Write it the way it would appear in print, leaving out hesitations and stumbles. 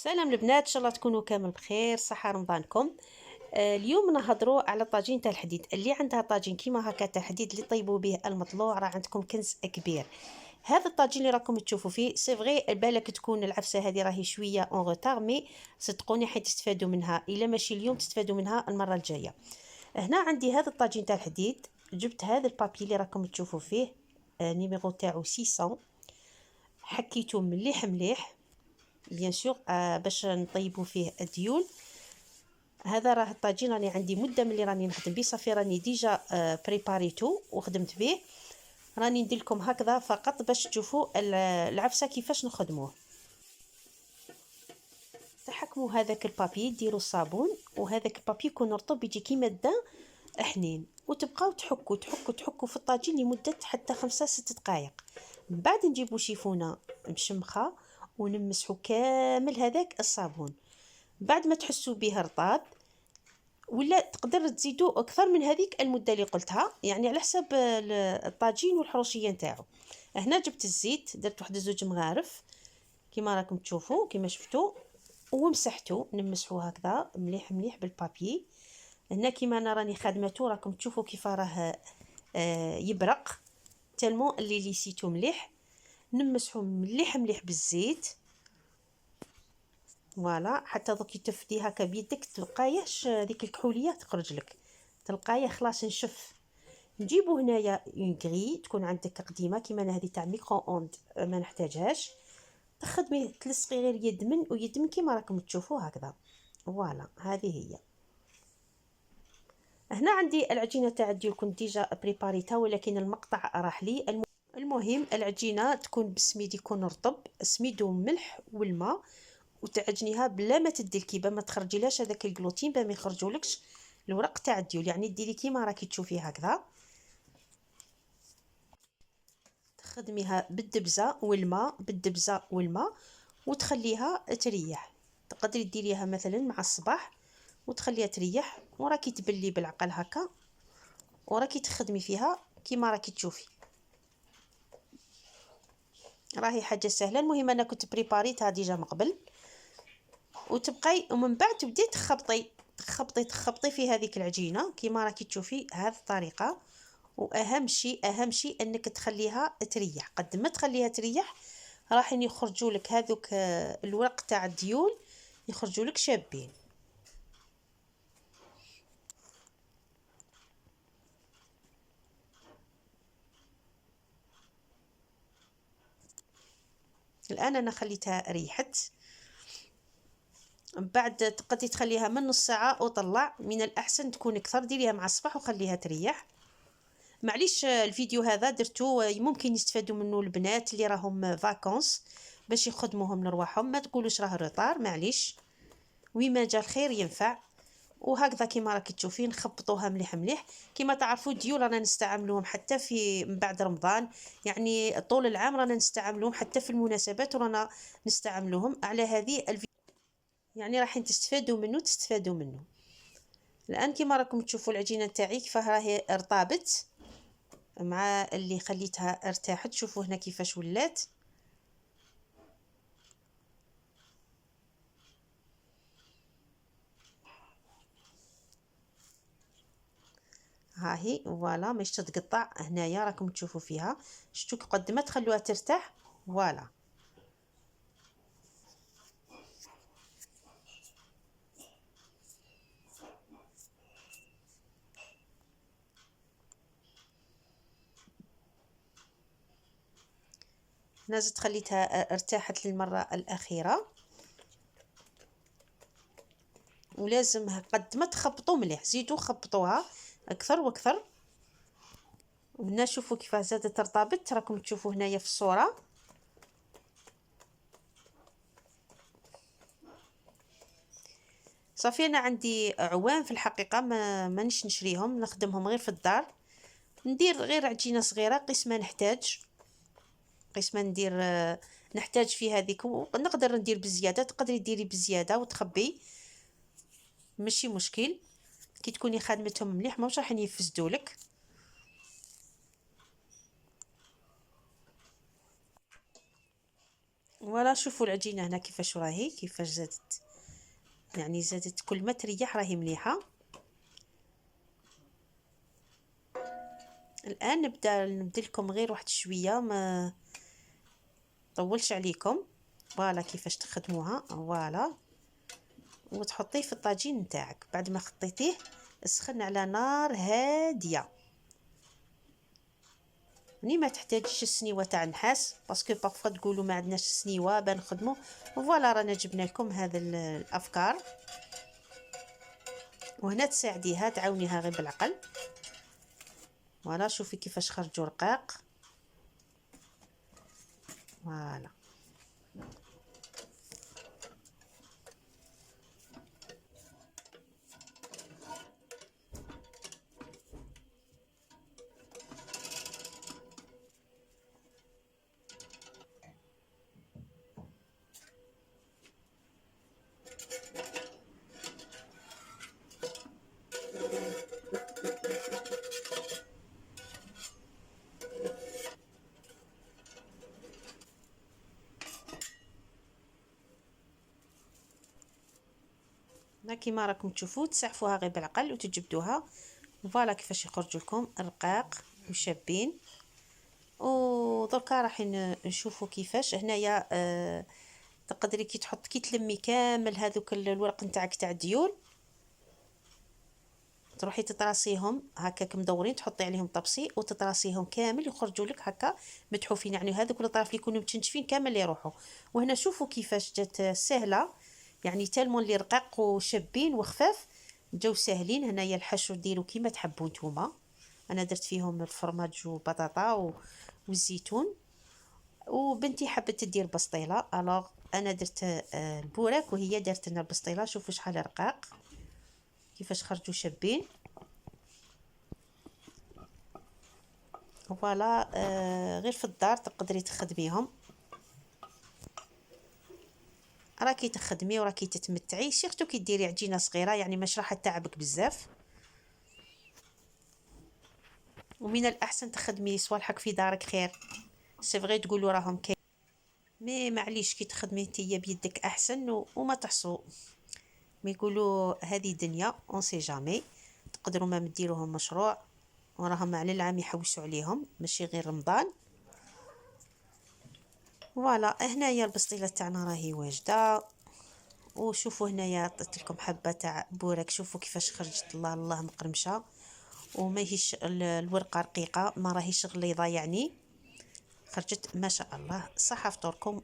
سلام البنات، ان شاء الله تكونوا كامل بخير. صحه رمضانكم. اليوم نهضروا على طاجين تاع الحديد. اللي عندها طاجين كيما هكا تاع الحديد اللي طيبوا به المطلوع راه عندكم كنز كبير. هذا الطاجين اللي راكم تشوفوا فيه سي فغي بالك تكون العفسه هذه راهي شويه اون روتار، مي صدقوني حيت تستفادوا منها، الا ماشي اليوم تستفادوا منها المره الجايه. هنا عندي هذا الطاجين تاع الحديد، جبت هذا البابي اللي راكم تشوفوا فيه نيميرو تاعو 600، حكيته مليح مليح بيان سور باش نطيبوا فيه الديول. هذا راه الطاجين راني عندي مده ملي راني نخدم به، صافي راني ديجا بريباريتو وخدمت به. راني ندير لكم هكذا فقط باش تشوفوا العفسه كيفاش نخدموه. تحكموا هذاك البابي، ديروا الصابون وهذاك البابي يكون رطب يجي كيما الدان حنين، وتبقاو تحكوا تحكوا تحكوا في الطاجين لمده حتى 5-6 دقائق. من بعد نجيبوا شيفونه مشمخه ونمسحوا كامل هذاك الصابون. بعد ما تحسوا به رطاب ولا تقدر تزيدوا اكثر من هذيك المده اللي قلتها، يعني على حسب الطاجين والحروشيه نتاعو. هنا جبت الزيت، درت واحد 2 مغارف كيما راكم تشوفوا كيما شفتوا، ومسحته نمسحوا هكذا مليح مليح بالبابي. هنا كيما انا راني خادمته راكم تشوفوا كيف راه يبرق تالمون اللي ليسيتو مليح. نمسحو مليح مليح بالزيت فوالا حتى دوك تفدي هكا بيدك تلقايهش ديك الكحوليه تخرج لك، تلقايه خلاص نشف. نجيبو هنايا اون غري تكون عندك قديمه كيما انا هذه تاع ميكرو اوند ما نحتاجهاش، تخدمي تلصقي غير يدمن ويدمن كيما راكم تشوفوا هكذا. فوالا هذه هي. هنا عندي العجينه تاع الديول كنت ديجا بريباريتها، ولكن المقطع راح لي. المهم العجينه تكون بالسميد يكون رطب، سميد وملح والماء، وتعجنيها بلا ما تدي الكيبه، ما تخرجيلاش هذاك الجلوتين باه ما يخرجولكش الورق تاع الديول، يعني ديري كيما راكي تشوفي هكذا. تخدميها بالدبزه والماء بالدبزه والماء وتخليها تريح. تقدري ديريها مثلا مع الصباح وتخليها تريح، وراكي تبلي بالعقل هكا وراكي تخدمي فيها كيما راكي تشوفي. راهي حاجه سهله. المهم انا كنت بريباريتها ديجا من قبل، وتبقاي ومن بعد تبدي تخبطي في هذيك العجينه كيما راكي تشوفي هذه الطريقه. واهم شيء انك تخليها تريح. قد ما تخليها تريح راح يخرجوا لك هذوك الورق تاع الديول يخرجوا لك شابين. الان انا خليتها ريحت. من بعد تقدري تخليها من نص ساعه وطلع، من الاحسن تكون اكثر ديريها مع الصباح وخليها تريح. معليش الفيديو هذا درتو ممكن يستفادوا منه البنات اللي راهم فاكونس باش يخدموهم لرواحهم، ما تقولوش راه روطار، معليش وما جا الخير ينفع. وهكذا كيما راكي تشوفين نخبطوها مليح مليح. كيما تعرفوا الديول رانا نستعملوهم حتى في من بعد رمضان، يعني طول العام رانا نستعملوهم حتى في المناسبات ورانا نستعملوهم. على هذه يعني راح تستفادوا منه. الان كيما راكم تشوفوا العجينه تاعي كيف راهي ارطابت مع اللي خليتها ارتاحت. شوفوا هنا كيفاش ولات. ها هي فوالا ماش تتقطع. هنايا راكم تشوفوا فيها شفتوا قد ما تخلوها ترتاح. فوالا نازلت خليتها ارتاحت للمره الاخيره. ولازم قد ما تخبطوا مليح زيدوا خبطوها اكثر واكثر. وهنا شوفوا كيف زادت ارتبط، راكم تشوفوا هنايا في الصوره. صافي انا عندي عوام في الحقيقه مانيش نشريهم، نخدمهم غير في الدار. ندير غير عجينه صغيره قسمه نحتاج، قسمه ندير نحتاج في هذيك، ونقدر ندير بزياده. تقدري ديري بزياده وتخبي ماشي مشكل. كي تكوني خادمتهم مليح ماهوش راح يفسدوا لك. فوالا شوفوا العجينه هنا كيفاش راهي، كيفاش زادت، يعني زادت كل ما تريح راهي مليحه. الان نبدا لكم غير واحد شويه، ما طولش عليكم. فوالا كيفاش تخدموها، فوالا وتحطيه في الطاجين نتاعك. بعد ما خطيتيه اسخن على نار هاديه، ني ما تحتاجش السنيوه تاع نحاس، باسكو بارفو تقولوا ما عندناش سنيوه بنخدموا. فوالا رانا جبنا لكم هذا الافكار، وهنا تساعديها تعاونيها غير بالعقل. فوالا شوفي كيفاش خرجوا رقاق. فوالا كيما راكم تشوفوا تسعفوها غير بالعقل وتجبدوها. فوالا كيفاش يخرجوا لكم رقاق وشابين. ودركا راح نشوفوا كيفاش هنايا. تقدري كي تحط كي تلمي كامل هذوك الورق نتاعك تاع الديول، تروحي تطراسيهم هكاك مدورين، تحطي عليهم طبسي وتطراسيهم كامل يخرجوا لك هكا متحوفين، يعني هذوك الاطراف اللي يكونوا متشنشفين كامل اللي يروحوا. وهنا شوفوا كيفاش جات سهله، يعني تالمون اللي رقاق وشابين وخفاف جاو ساهلين. هنايا الحشو ديروا كيما تحبوا نتوما، انا درت فيهم الفرماج وبطاطا والزيتون. وبنتي حبت تدير بسطيله، الوغ انا درت البوراك وهي دارت لنا البسطيله. شوفوا شحال رقاق كيفاش خرجوا شابين. فوالا غير في الدار تقدري تخدميهم، راكي تخدمي وراكي تتمتعي، سيرتو كي ديري عجينه صغيره يعني مش راح تعبك بزاف. ومن الاحسن تخدمي صوالحك في دارك خير. سي فغي تقولوا راهم كاين، مي معليش كي تخدمي نتيا بيدك احسن وما تحصو. ما يقولوا هذه دنيا اون سي جامي، تقدروا ما مديروهم مشروع وراهم على العام يحوسوا عليهم ماشي غير رمضان. فوالا هنايا البسطيله تاعنا راهي واجده. وشوفوا هنايا عطيت لكم حبه تاع بورك، شوفوا كيفاش خرجت، الله الله مقرمشه وما هيش الورقه رقيقه، ما راهيش غليظه يعني، خرجت ما شاء الله. صحه فطوركم.